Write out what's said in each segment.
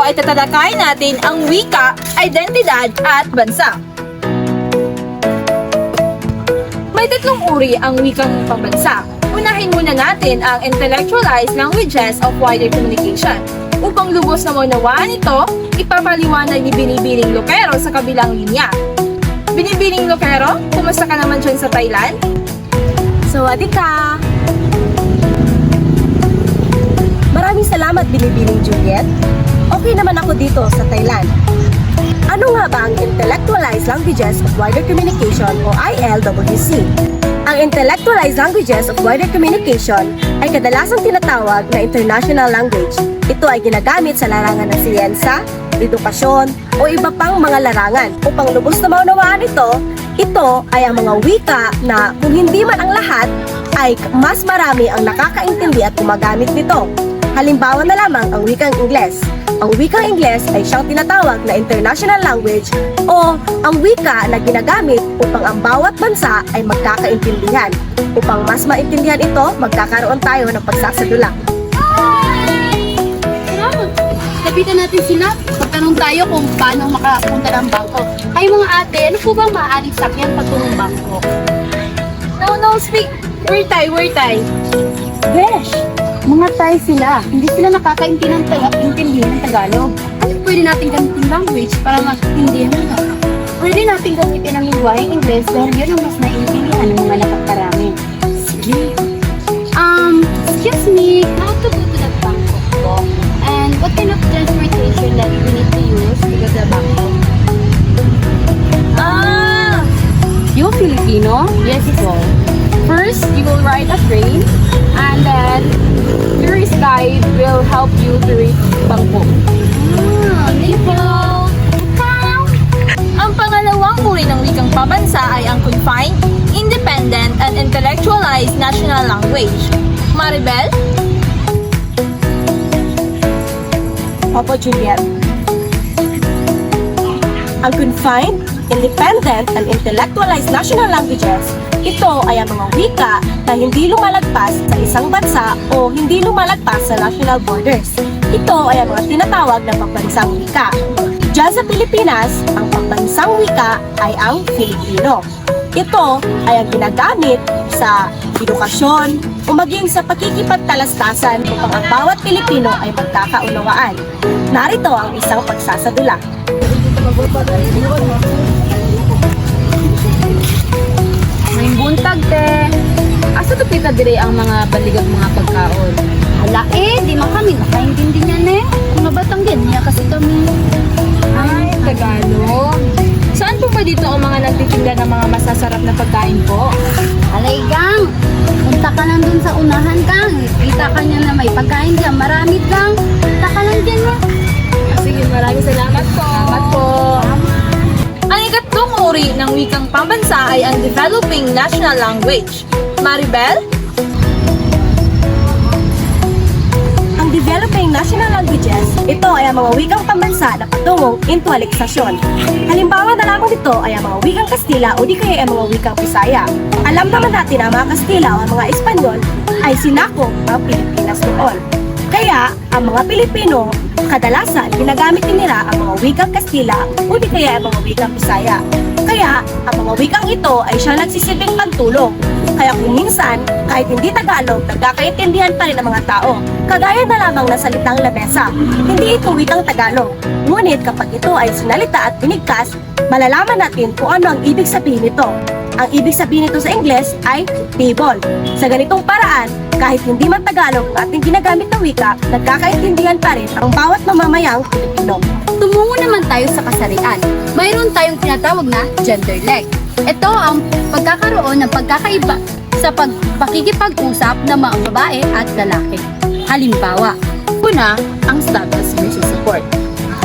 ay tatalakayin natin ang wika, identidad at bansa. May tatlong uri ang wikang pambansa. Unahin muna natin ang intellectualized languages of wider communication. Upang lubos na maunawaan ito, ipapaliwanag ni Binibining Lucero sa kabilang linya. Binibining Lucero, kumusta ka naman dyan sa Thailand? Sawadee ka! Maraming salamat, Binibining Juliet. Okay naman ako dito sa Thailand. Ano nga ba ang Intellectualized Languages of Wider Communication o ILWC? Ang Intellectualized Languages of Wider Communication ay kadalasang tinatawag na international language. Ito ay ginagamit sa larangan ng siyensa, edukasyon, o iba pang mga larangan. Upang lubos na maunawaan ito ay ang mga wika na kung hindi man ang lahat, ay mas marami ang nakakaintindi at gumagamit nito. Halimbawa na lamang ang wikang Ingles. Ang wikang Ingles ay siyang tinatawag na international language o ang wika na ginagamit upang ang bawat bansa ay magkakaintindihan. Upang mas maintindihan ito, magkakaroon tayo ng pagsasadula. Lapitan natin sila. Pagtanong tayo kung paano makapunta ng bangko. Kayo mga ate, ano po bang maaaring sakyan patungong bangko? No, speak. Where Thai? Besh! Mga Thai sila. Hindi sila nakakaintindi ng Tagalog. Ano pwede natin gamitin language para maintindihan nila? Pwede natin gamitin ang lingwaheng Ingles dahil yun ang mas naiintindihan ng mga nakakarami. Sige. Excuse me, how to go to the bangko po? And what kind of transportation that we need to use to go to the bangko? You Filipino? Yes po. First, you will ride a train, and then tourist guide will help you to reach Bangkok. Ang pangalawang uri ng wikang pambansa ay ang confined, independent, and intellectualized national language. Maribel? Opo, Juliet. Ang confined, independent, and intellectualized national languages, ito ay ang mga wika na hindi lumalagpas sa isang bansa o hindi lumalagpas sa national borders. Ito ay ang mga tinatawag na pambansang wika. Diyan sa Pilipinas, ang pambansang wika ay ang Filipino. Ito ay ang ginagamit sa edukasyon o maging sa pakikipagtalastasan upang ang bawat Pilipino ay magkakaunawaan. Narito ang isang pagsasadula. May buntag, te. Asa to kita dire ang mga baligang mga pagkaon? Hala di man kami nakaintindi niyan Mga batang niya kasi kami. Ay, Tagalog. Saan po ba dito ang mga nagtitinda ng mga masasarap na pagkain po? Alay, gang. Punta ka lang dun sa unahan, gang. Kita ka niya na may pagkain dyan. Marami, gang. Punta ka lang dyan, Sige, maraming salamat po. Salamat po. Ang ikatlong uri ng wikang pambansa ay ang developing national language. Maribel? Ang developing national languages, ito ay ang mga wikang pambansa na patungong intelektualisasyon. Halimbawa na lamang nito ay ang mga wikang Kastila o di kaya ang mga wikang Bisaya. Alam naman natin na ang mga Kastila o ang mga Espanyol ay sinakop ang Pilipinas noon. Kaya, ang mga Pilipino, kadalasan ginagamit din nila ang mga wikang Kastila o di kaya ang mga wikang Bisaya. Kaya, ang mga wikang ito ay siyang nagsisilbing pantulong. Kaya kung minsan, kahit hindi Tagalog, nagkakaintindihan pa rin ang mga tao. Kagaya na lamang ng salitang lamesa, hindi ito wikang Tagalog. Ngunit kapag ito ay sinalita at binigkas, malalaman natin kung ano ang ibig sabihin nito. Ang ibig sabihin nito sa Ingles ay table. Sa ganitong paraan, kahit hindi man Tagalog ang ating ginagamit na wika, nagkakaintindihan pa rin ang bawat mamamayang Pilipino. Tumungo naman tayo sa kasarian. Mayroon tayong tinatawag na gender leg. Ito ang pagkakaroon ng pagkakaiba sa pakikipag-usap ng mga babae at lalaki. Halimbawa, una, ang status versus support.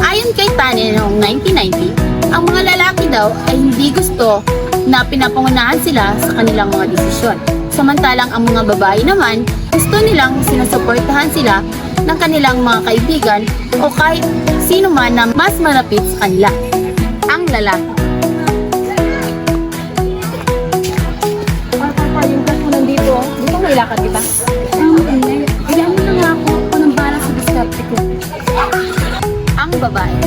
Ayon kay Tane noong 1990, ang mga lalaki daw ay hindi gusto na pinapangunahan sila sa kanilang mga desisyon. Samantalang ang mga babae naman, gusto nilang sinusuportahan sila ng kanilang mga kaibigan o kahit sino man na mas malapit sa kanila. Ang lalaki. Yung gas mo nandito. Dito may lakad kita. Kaya mo na nga ako nang bala sa diskarte ko. Ang babae.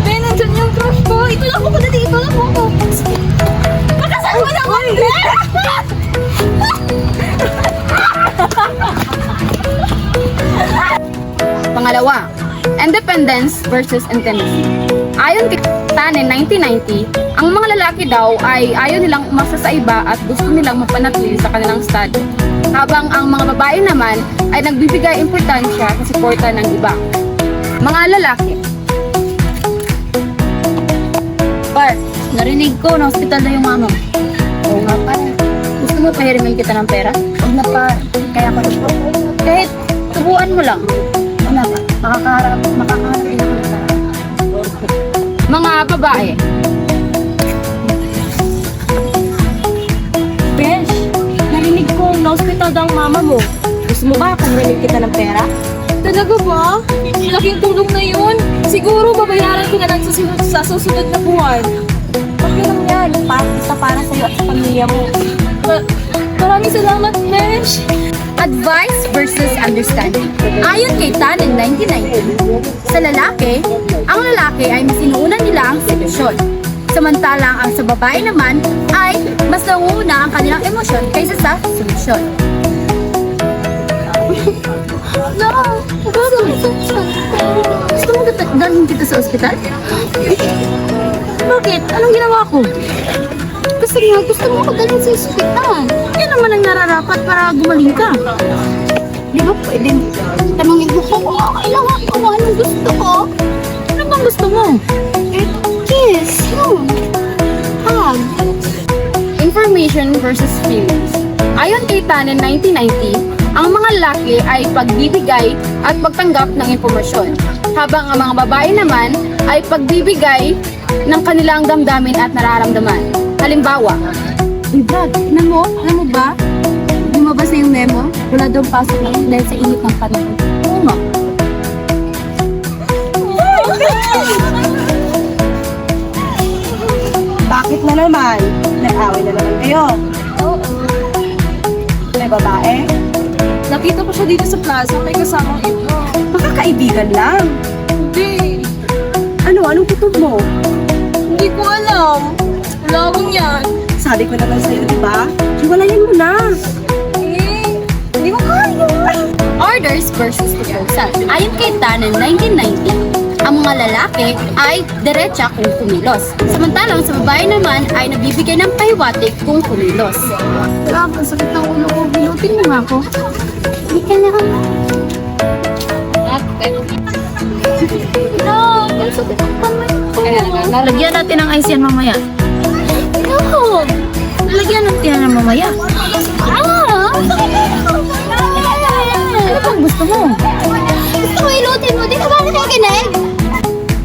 Ben, nandyan yung crush ko. Ito lang ako, dali. Ito lang ako. Makasal mo naman, Ben! Pangalawa, independence versus intimacy. Ayon kay Tannen 1990, ang mga lalaki daw ay ayaw nilang umasa sa iba at gusto nilang mapanatili sa kanilang estado. Habang ang mga babae naman ay nagbibigay importansya sa suporta ng iba. Mga lalaki. Par, narinig ko na hospital na yung mama mo. Oo nga par. Gusto mo pahirimin kita ng pera? Huwag na par. Kaya ko ito. Kahit tubuan mo lang. Wala pa. Makakaharap din ako ng pera. Mga babae. Besh, narinig ko na hospital daw ang mama mo. Gusto mo ba pahiramin kita ng pera? Talaga ba? Laking tulong na yun. Siguro babayaran ko na lang sa susunod na buwan. Okay lang yan. Para sa'yo at sa pamilya mo. Maraming salamat, Besh. Advice versus understanding. Ayon kay Tannen 1990, sa lalaki, ang lalaki ay mas inuunan nila ang solusyon. Samantalang ang sa babae naman ay mas nauuna ang kanilang emosyon kaysa sa solusyon. No! Gusto mo dalhin kita sa ospital? Bakit? Anong ginawa ko? Kasi gusto mo ko dalhin sa ospital. Yan naman ang nararapat para gumaling ka. Di ba pwede? Tanongin mo ko kung kailangan ko anong gusto ko. Ano bang gusto mo? Kiss. Hug. Information versus feelings. Ayon kay Tannen 1990, ang mga lalaki ay pagbibigay at pagtanggap ng impormasyon, habang ang mga babae naman ay pagbibigay ng kanilang damdamin at nararamdaman. Halimbawa, Brad, alam mo ba? Lumabas na yung memo, wala daw pasok na dahil sa init ng panahon. Oo nga. Bakit na naman? Nag-away na naman kayo. Oo. May babae? Nakita ko siya dito sa plaza. May kasamang iba. Baka kaibigan lang. Hindi. Anong tutok mo? Hindi ko alam. Wala akong yan. Sabi ko naman sa'yo, di ba? Hiwalayan mo na. Hindi ko kaya. Orders versus proposal. Ayon kay Tannen 1990, ang mga lalaki ay diretsa kung kumilos. Samantalang sa babae naman ay nabibigay ng pahiwatig kung kumilos. Grabe, sakit ng ulo ko. Bilutin mo nga ako. Hindi ka na. No, sakit ang kamay ko. Lalagyan natin ng ice yan mamaya. No, lalagyan natin yan mamaya. Ano bang gusto mo? Gusto mo ilutin mo? Di ka ba nakikinig?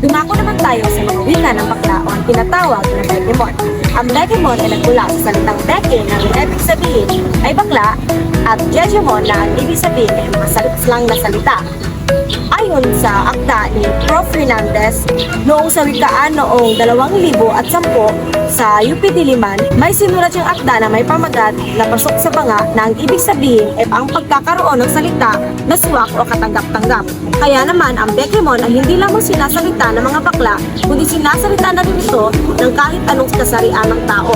Dumako naman tayo sa mga wika ng bakla o ang tinatawag na Bekemon. Ang Bekemon ay nagmula sa salitang Beke na ang ibig sabihin ay bakla at Jejemon na ang ibig sabihin ay mga slang na salita. Ayon sa akda ni Prof. Fernandez, noong sa wikaan noong 2010 sa UP Diliman, may sinulat yung akda na may pamagat na pasok sa banga na ang ibig sabihin ay ang pagkakaroon ng salita na swak o katanggap-tanggap. Kaya naman, ang Bekemon ay hindi lamang sinasalita ng mga bakla, kundi sinasalita na rin ito ng kahit anong kasarian ng tao.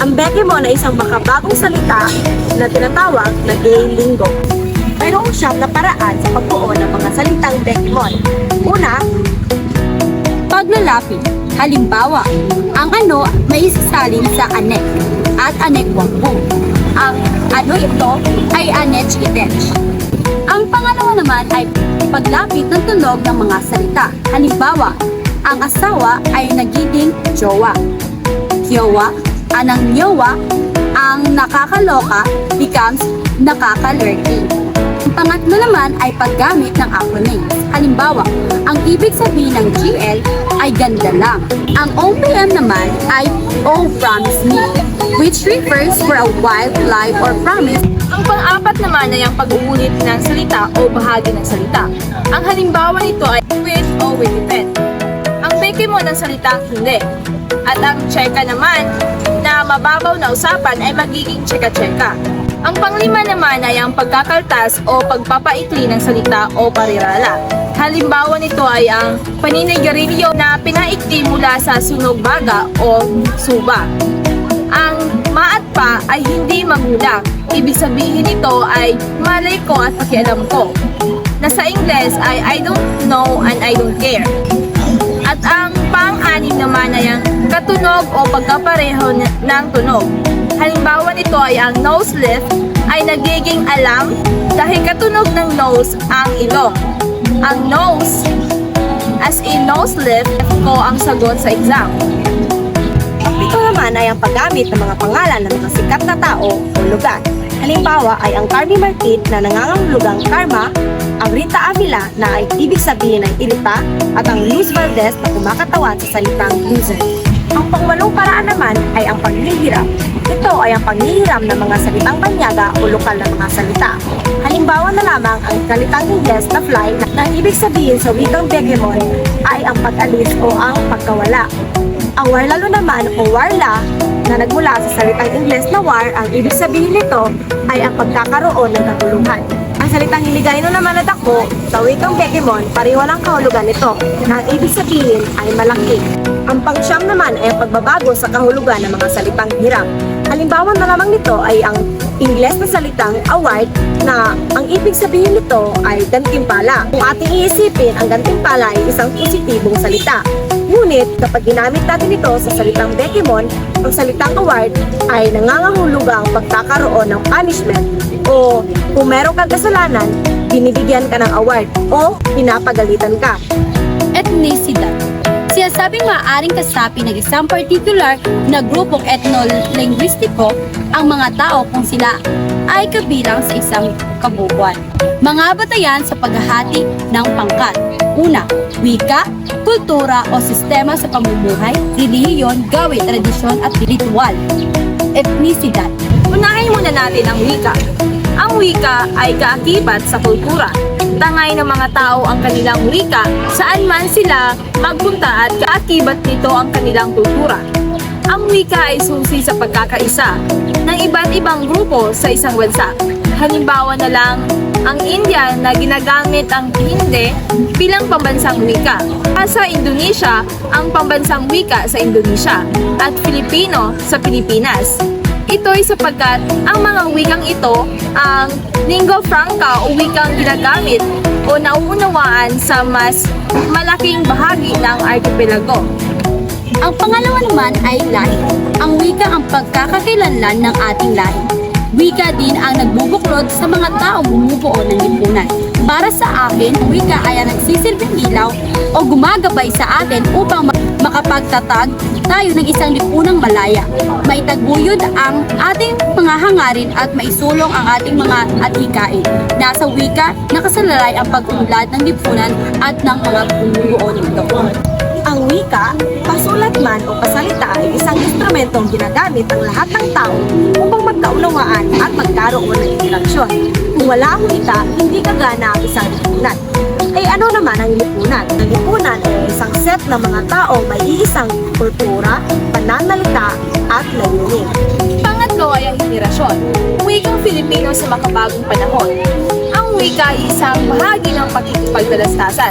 Ang Bekemon ay isang makabagong salita na tinatawag na gay lingo. Mayroong siyam na paraan sa pagbuo ng mga salitang Bekemon. Una, Paglalapit. Halimbawa, ang ano may isasalin sa anek at anek wangbo. Ang ano ito ay anech-itech. Ang pangalawa naman ay paglapit ng tunog ng mga salita. Halimbawa, ang asawa ay nagiging jowa. Kyowa, anang nyowa, ang nakakaloka becomes nakakalurky. Ang pangatlo naman ay paggamit ng acronyms. Halimbawa, ang ibig sabihin ng GL ay ganda lang. Ang OPM naman ay Oh Promise Me, which refers for a wild lie or promise. Ang pang-apat naman ay ang pag-uulit ng salita o bahagi ng salita. Ang halimbawa nito ay with o with depend. Ang Gamitin mo ng salitang hindi. At ang tseka naman na mababaw na usapan ay magiging tseka-tseka. Ang panglima naman ay ang pagkakaltas o pagpapaikli ng salita o parirala. Halimbawa nito ay ang paninigarilyo na pinaikli mula sa sunog baga o suba. Ang maat pa ay hindi magulang. Ibig sabihin nito ay malay ko at pakialam ko. Na sa Ingles ay I don't know and I don't care. At ang pang-anim naman ay ang katunog o pagkapareho ng tunog. Halimbawa nito ay ang nose lift ay nagiging alam dahil katunog ng nose ang ilong. Ang nose as in nose lift ko ang sagot sa exam. Ito naman ay ang paggamit ng mga pangalan ng mga sikat na tao o lugar. Halimbawa ay ang Carmi Martit na nangangahulugang karma, ang Rita Avila na ay ibig sabihin ay irita, at ang Luz Valdez na kumakatawan sa salitang loser. Ang pangwalong paraan naman ay ang paghihiram. Ito ay ang paghihiram ng mga salitang banyaga o lokal na mga salita. Halimbawa na lamang ang salitang Ingles na fly na ang ibig sabihin sa wikang Begemon ay ang pag-alis o ang pagkawala. Ang warlalo naman o warla na nagmula sa salitang Ingles na war, ang ibig sabihin nito ay ang pagkakaroon ng katulungan. Ang salitang hiligayno naman na dako sa wikang Begemon, pareho lang kahulugan nito na ang ibig sabihin ay malaki. Ang pangsyam naman ay ang pagbabago sa kahulugan ng mga salitang hiram. Halimbawa na lamang nito ay ang Ingles na salitang award na ang ibig sabihin nito ay gantimpala. Kung ating iisipin, ang gantimpala ay isang positibong salita. Ngunit kapag ginamit natin ito sa salitang Begemon, ang salitang award ay nangangahulugang pagkakaroon ng punishment o kung meron kang kasalanan, binibigyan ka ng award o pinapagalitan ka. Ethnicity. Sinasabing maaaring kasapi ng isang particular na grupong etno-linguistiko ang mga tao kung sila ay kabilang sa isang kabubuan. Mga batayan sa paghahati ng pangkat. Una, wika, kultura o sistema sa pamumuhay, relihiyon, gawi, tradisyon at ritual. Etnisidad. Unahin muna natin ang wika. Ang wika ay kaakibat sa kultura. Tangay ng mga tao ang kanilang wika saan man sila magpunta at kaakibat nito ang kanilang kultura. Ang wika ay susi sa pagkakaisa ng iba't ibang grupo sa isang bansa. Halimbawa na lang ang India na ginagamit ang Hindi bilang pambansang wika. Sa Indonesia, ang pambansang wika sa Indonesia at Filipino sa Pilipinas. Ito ay sapagkat ang mga wikang ito ang lingua franca o wikang ginagamit o nauunawaan sa mas malaking bahagi ng archipelago. Ang pangalawa naman ay lahi. Ang wika ang pagkakakilanlan ng ating lahi. Wika din ang nagbubuklod sa mga taong bumubuo ng lipunan. Para sa akin, wika ay ang nagsisilbing ilaw o gumagabay sa atin upang makapagtatag tayo ng isang lipunang malaya. Maitaguyod ang ating mga hangarin at maisulong ang ating mga adhikain. Nasa wika, nakasalalay ang pag-unlad ng lipunan at ng mga bumubuo nito. Ang wika, pasulat man o pasalita ay isang instrumentong ginagamit ng lahat ng tao upang magkaunawaan at magkaroon ng interaksyon. Kung wala ang wika, hindi gagana ang isang lipunan. Ay ano naman ang lipunan? Ang lipunan ay isang set ng mga taong may iisang kultura, pananalita at layunin. Pangatlo ay ang henerasyon. Wikang Filipino sa makabagong panahon. Ang wika ay isang bahagi ng pakikipagdalastasan.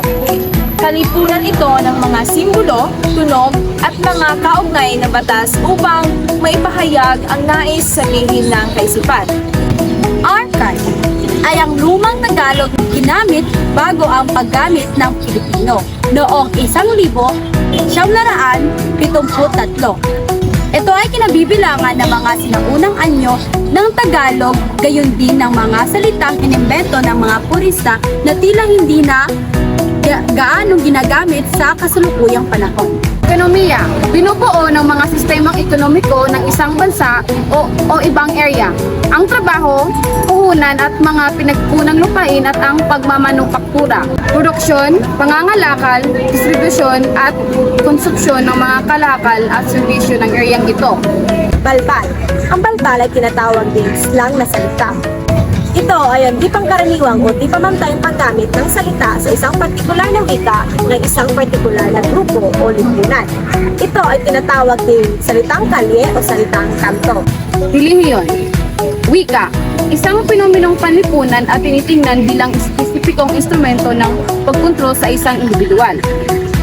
Kalipunan ito ng mga simbolo, tunog at mga kaugnay na batas upang maipahayag ang nais sabihin ng kaisipan. Archive ay ang lumang Tagalog na ginamit bago ang paggamit ng Pilipino noong 1973. Ito ay kinabibilangan ng mga sinaunang anyo ng Tagalog, gayon din ng mga salitang inimbento ng mga purista na tila hindi na gaanong ginagamit sa kasalukuyang panahon. Ekonomiya, binubuo ng mga sistemang ekonomiko ng isang bansa o ibang area. Ang trabaho, puhunan at mga pinagpunang lupain at ang pagmamanufaktura. Produksyon, pangangalakal, distribusyon at konsumpsyon ng mga kalakal at serbisyo ng areang ito. Balbal. Ang balbal ay tinatawag din slang na salita. Ito ay ang di pangkaraniwang o di pamantayang paggamit ng salita sa isang partikular na wika ng isang partikular na grupo o lipunan. Ito ay tinatawag din salitang kalye o salitang kanto. Relihiyon. Wika. Isang penomenong panlipunan at tinitingnan bilang espesipikong instrumento ng pagkontrol sa isang individual.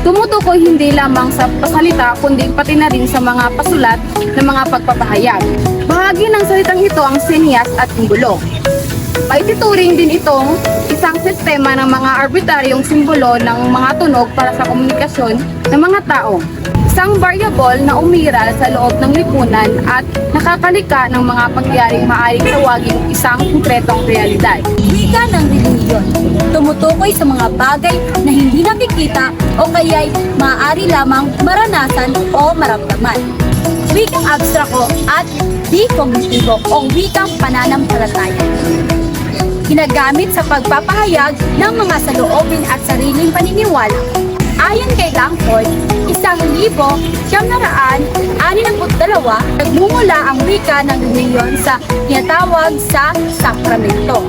Tumutukoy hindi lamang sa pasalita kundi pati na rin sa mga pasulat ng mga pagpapahayag. Bahagi ng salitang ito ang senyas at simbolo. Maituturing din itong isang sistema ng mga arbitraryong simbolo ng mga tunog para sa komunikasyon ng mga tao. Isang variable na umiral sa loob ng lipunan at nakakalika ng mga pangyayaring maaaring tawaging isang konkretong realidad. Wika ng relihiyon. Tumutukoy sa mga bagay na hindi nakikita o kaya'y maaari lamang maranasan o maramdaman. Wikang abstrako at di kognitibo o wikang pananampalataya. Ginagamit sa pagpapahayag ng mga saloobin at sariling paniniwala. Ayon kay Langford, 1962, nagmumula ang wika ng relihiyon sa tinatawag sa sakramento.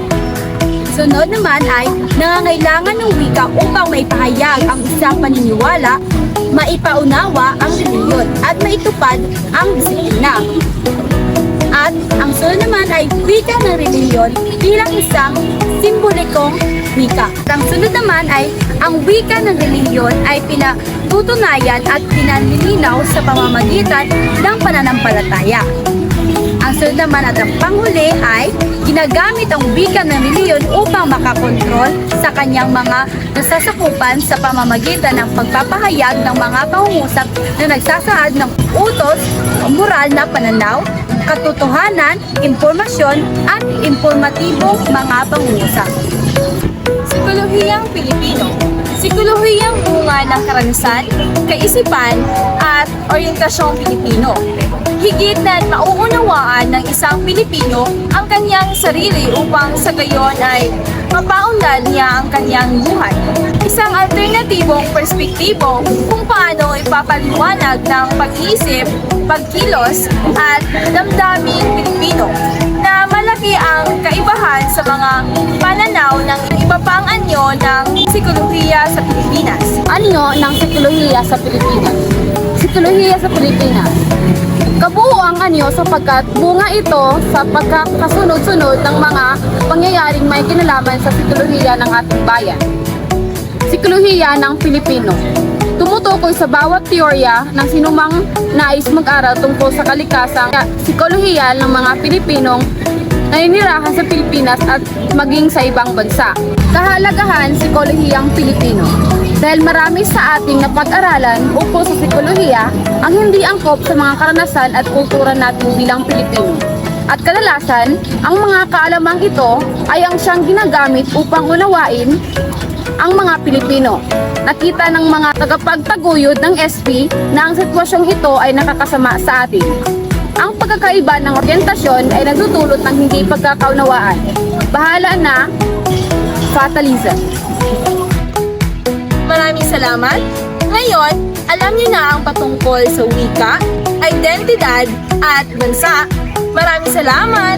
Sunod naman ay nangangailangan ng wika upang maipahayag ang isang paniniwala, maipaunawa ang relihiyon at maitupad ang disiplina. At ang sunod naman ay wika ng relihiyon bilang isang simbolikong wika. Ang sunod naman ay ang wika ng relihiyon ay pinatutunayan at pinalilinaw sa pamamagitan ng pananampalataya. Ang sunod naman at ang panghuli ay ginagamit ang wika ng relihiyon upang makakontrol sa kanyang mga nasasakupan sa pamamagitan ng pagpapahayag ng mga pangungusap na nagsasaad ng utos, moral na pananaw, katotohanan, impormasyon at informatibong mga pangungusap. Psikolohiyang Pilipino. Psikolohiyang bunga ng karanasan, kaisipan, at oryentasyong Pilipino. Higit na mauunawaan ng isang Pilipino ang kanyang sarili upang sa gayon ay mapaunlad niya ang kanyang buhay. Isang alternatibong perspektibo kung paano ipapaliwanag ng pag-iisip, pagkilos, at damdaming Pilipino na malaki ang kaibahan sa mga pananaw ng iba pang anyo ng psikolohiya sa Pilipinas. Anyo ng psikolohiya sa Pilipinas? Psikolohiya sa Pilipinas. Kabuuang anyo sapagkat bunga ito sa pagkakasunod-sunod ng mga pangyayaring may kinalaman sa psikolohiya ng ating bayan. Psikolohiya ng Pilipino. Tumutukoy sa bawat teorya ng sinumang nais mag-aral tungkol sa kalikasang psikolohiya ng mga Pilipinong naninirahan sa Pilipinas at maging sa ibang bansa. Kahalagahan psikolohiyang Pilipino. Dahil marami sa ating napag-aralan ukol sa psikolohiya ang hindi angkop sa mga karanasan at kultura natin bilang Pilipino. At kadalasan, ang mga kaalamang ito ay ang siyang ginagamit upang unawain ang mga Pilipino. Nakita ng mga tagapagtaguyod ng SP na ang sitwasyong ito ay nakakasama sa atin. Ang pagkakaiba ng oryentasyon ay nagdudulot ng hindi pagkakaunawaan. Bahala na, fatalism. Maraming salamat. Ngayon, alam niyo na ang patungkol sa wika, identidad, at bansa. Maraming salamat!